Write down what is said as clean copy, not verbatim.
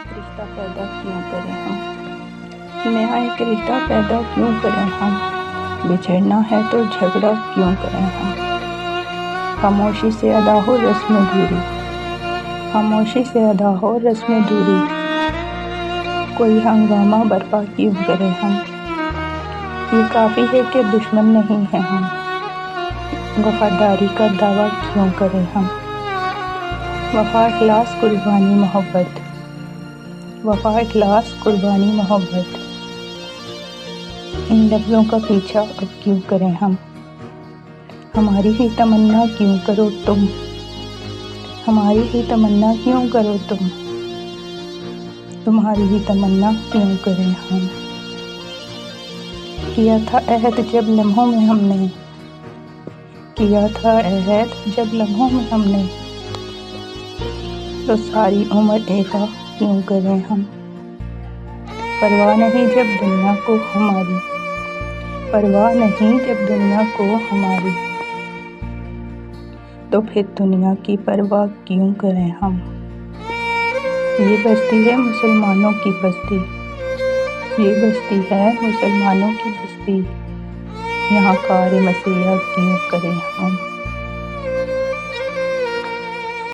एक रिश्ता पैदा क्यों करें हम, नया एक रिश्ता पैदा क्यों करें हम, बिछड़ना है तो झगड़ा क्यों करें हम। खामोशी से अदा हो रस्म दूरी, खामोशी से अदा हो रस्म दूरी, कोई हंगामा बर्पा क्यों करें हम। ये काफ़ी है कि दुश्मन नहीं हैं हम, वफादारी का दावा क्यों करें हम। वफा इखलास कुर्बानी मोहब्बत, वफा इखलास कुर्बानी मोहब्बत, इन लफ्ज़ों का पीछा अब क्यों करें हम। हमारी ही तमन्ना क्यों करो तुम, हमारी ही तमन्ना क्यों करो तुम, तुम्हारी ही तमन्ना क्यों करें हम। किया था अहद जब लम्हों में हमने, किया था अहद जब लम्हों में हमने, तो सारी उम्र ऐसा क्यों करें हम। परवाह नहीं जब दुनिया को हमारी, परवाह नहीं जब दुनिया को हमारी, तो फिर दुनिया की परवाह क्यों करें हम। ये बस्ती है मुसलमानों की बस्ती, ये बस्ती है मुसलमानों की बस्ती, यहाँ कार मसीहा क्यों करें हम।